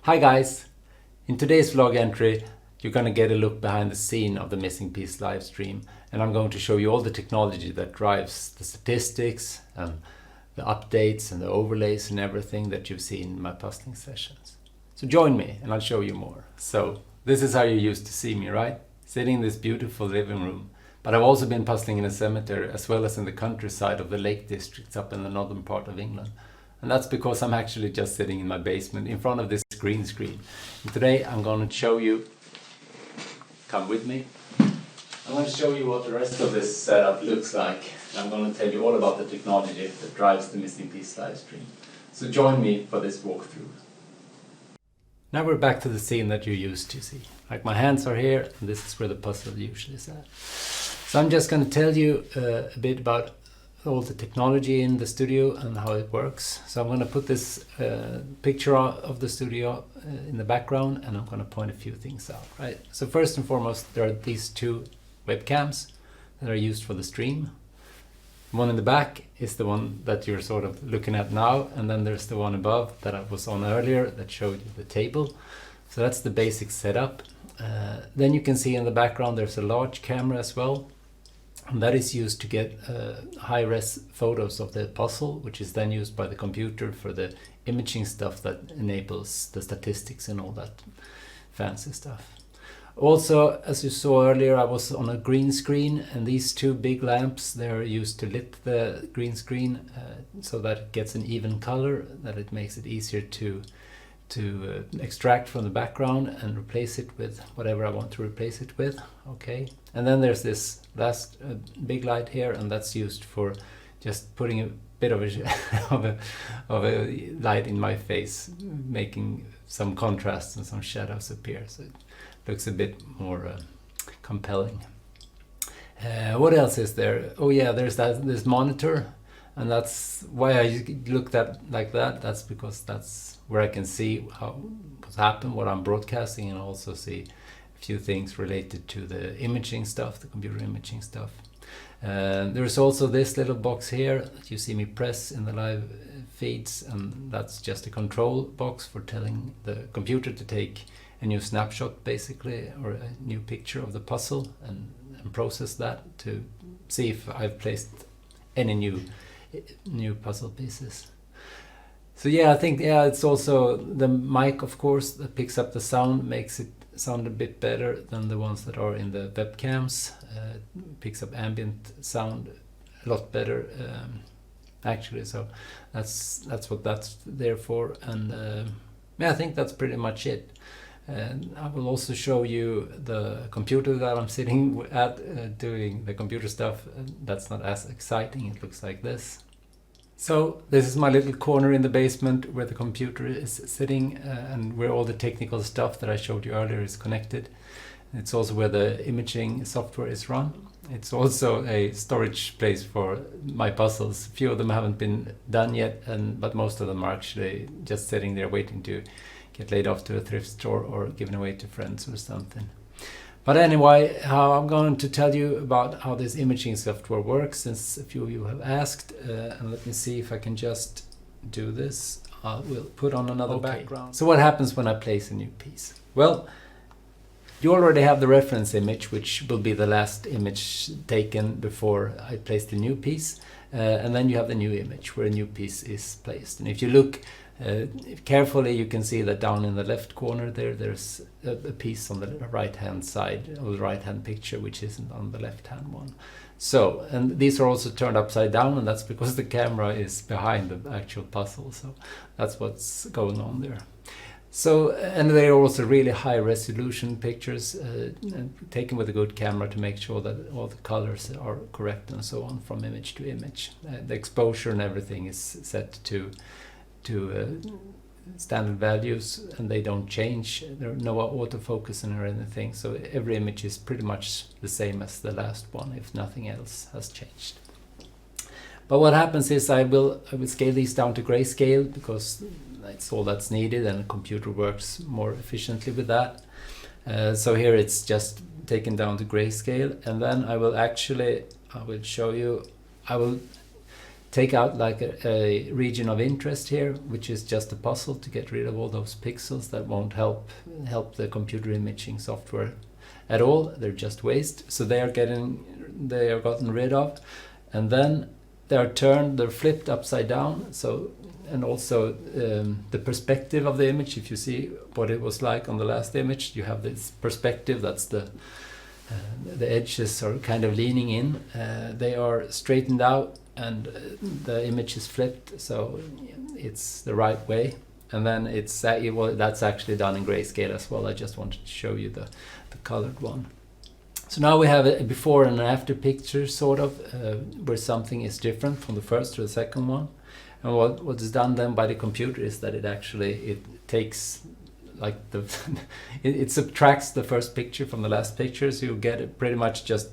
Hi guys! In today's vlog entry you're gonna get a look behind the scene of the Missing Piece live stream, and I'm going to show you all the technology that drives the statistics and the updates and the overlays and everything that you've seen in my puzzling sessions. So join me and I'll show you more. So this is how you used to see me, right? Sitting in this beautiful living room. But I've also been puzzling in a cemetery as well as in the countryside of the Lake Districts up in the northern part of England. And that's because I'm actually just sitting in my basement in front of this green screen. And today I'm going to show you, come with me, I'm going to show you what the rest of this setup looks like. And I'm going to tell you all about the technology that drives the Missing Piece live stream. So join me for this walkthrough. Now we're back to the scene that you used to see. Like my hands are here and this is where the puzzle usually is at. So I'm just going to tell you a bit about all the technology in the studio and how it works. So I'm going to put this picture of the studio in the background, and I'm going to point a few things out, right? So first and foremost, there are these two webcams that are used for the stream. The one in the back is the one that you're sort of looking at now, and then there's the one above that I was on earlier that showed you the table. So that's the basic setup. Then you can see in the background there's a large camera as well. And that is used to get high-res photos of the puzzle, which is then used by the computer for the imaging stuff that enables the statistics and all that fancy stuff. Also, as you saw earlier, I was on a green screen, and these two big lamps, they're used to lit the green screen so that it gets an even color, that it makes it easier to extract from the background and replace it with whatever I want to replace it with. Okay, and then there's this last big light here, and that's used for just putting a bit of a of a light in my face, making some contrast and some shadows appear, so it looks a bit more compelling. What else is there? Oh yeah, there's this monitor. And that's why I looked at like that. That's because that's where I can see what's happened, what I'm broadcasting, and also see a few things related to the imaging stuff, the computer imaging stuff. There's also this little box here that you see me press in the live feeds, and that's just a control box for telling the computer to take a new snapshot, basically, or a new picture of the puzzle, and process that to see if I've placed any new puzzle pieces. So yeah, I think it's also the mic, of course, that picks up the sound, makes it sound a bit better than the ones that are in the webcams. Picks up ambient sound a lot better, actually. So that's what that's there for, and yeah, I think that's pretty much it. And I will also show you the computer that I'm sitting at doing the computer stuff. That's not as exciting, it looks like this. So this is my little corner in the basement where the computer is sitting, and where all the technical stuff that I showed you earlier is connected. It's also where the imaging software is run. It's also a storage place for my puzzles. A few of them haven't been done yet, but most of them are actually just sitting there waiting to get laid off to a thrift store or given away to friends or something. But anyway, I'm going to tell you about how this imaging software works, since a few of you have asked. And let me see if I can just do this. We'll put on another background. So what happens when I place a new piece? Well, you already have the reference image, which will be the last image taken before I place the new piece. And then you have the new image where a new piece is placed. And if you look carefully, you can see that down in the left corner there's a piece on the right hand side of the right hand picture, which isn't on the left hand one. So, and these are also turned upside down, and that's because the camera is behind the actual puzzle. So that's what's going on there. So, and they are also really high resolution pictures, taken with a good camera to make sure that all the colors are correct and so on from image to image. The exposure and everything is set to standard values, and they don't change. There are no autofocusing or anything, so every image is pretty much the same as the last one, if nothing else has changed. But what happens is I will scale these down to grayscale, because that's all that's needed, and the computer works more efficiently with that. So here it's just taken down to grayscale, and then I will show you, I will take out like a region of interest here, which is just a puzzle to get rid of all those pixels that won't help the computer imaging software at all. They're just waste. So they are gotten rid of, and then they're flipped upside down. So, and also the perspective of the image, if you see what it was like on the last image, you have this perspective, that's the edges are kind of leaning in. They are straightened out, and the image is flipped, so it's the right way. And then that's actually done in grayscale as well. I just wanted to show you the colored one. So now we have a before and after picture, sort of, where something is different from the first to the second one. And what is done then by the computer is that it takes like it subtracts the first picture from the last picture, so you get pretty much just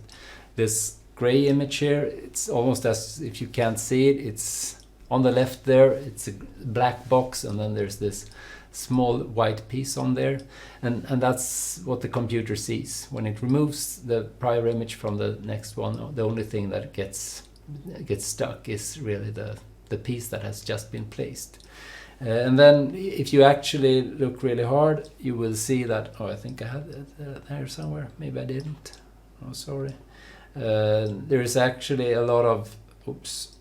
this gray image here. It's almost as if you can't see it. It's on the left there, it's a black box, and then there's this small white piece on there, and that's what the computer sees. When it removes the prior image from the next one, the only thing that gets stuck is really the piece that has just been placed. And then if you actually look really hard, you will see that, I think I had it there somewhere, maybe I didn't, oh sorry. There is actually a lot of, oops,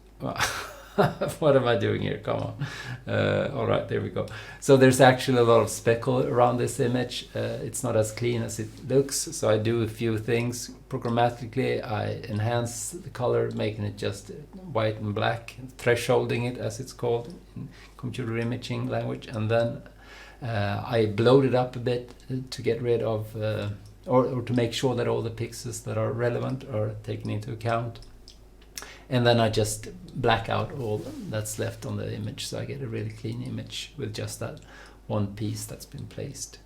what am I doing here, come on. Alright, there we go. So there's actually a lot of speckle around this image. It's not as clean as it looks, so I do a few things. Programmatically, I enhance the color, making it just white and black, thresholding it as it's called in computer imaging language, and then I blowed it up a bit to get rid of, or to make sure that all the pixels that are relevant are taken into account. And then I just black out all that's left on the image, so I get a really clean image with just that one piece that's been placed.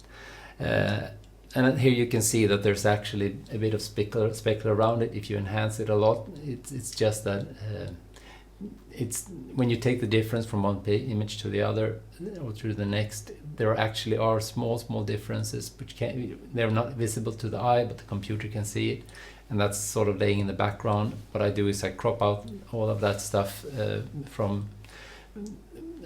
And here you can see that there's actually a bit of speckle around it. If you enhance it a lot, it's just that it's when you take the difference from one image to the other or to the next, there actually are small differences, which they're not visible to the eye, but the computer can see it. And that's sort of laying in the background. What I do is I crop out all of that stuff from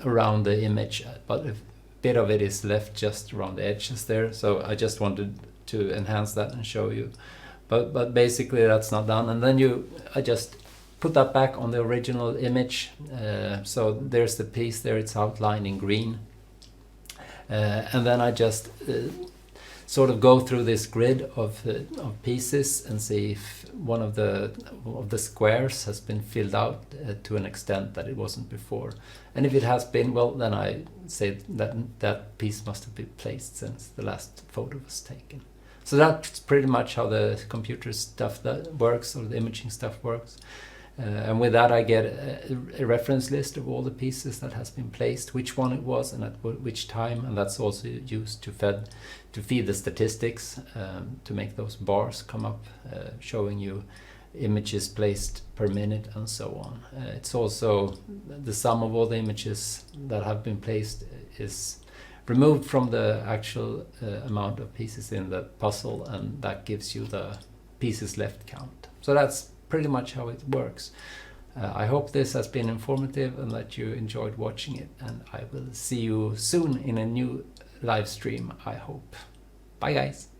around the image, but a bit of it is left just around the edges there. So I just wanted to enhance that and show you. But basically that's not done. And then I just put that back on the original image. So there's the piece there, it's outlined in green. And then I just sort of go through this grid of pieces and see if one of the squares has been filled out to an extent that it wasn't before. And if it has been, well, then I say that piece must have been placed since the last photo was taken. So that's pretty much how the computer stuff that works, or the imaging stuff works. And with that I get a reference list of all the pieces that has been placed, which one it was and at which time, and that's also used to feed the statistics, to make those bars come up showing you images placed per minute and so on. It's also the sum of all the images that have been placed is removed from the actual amount of pieces in the puzzle, and that gives you the pieces left count. So that's pretty much how it works. I hope this has been informative and that you enjoyed watching it, and I will see you soon in a new live stream, I hope. Bye guys!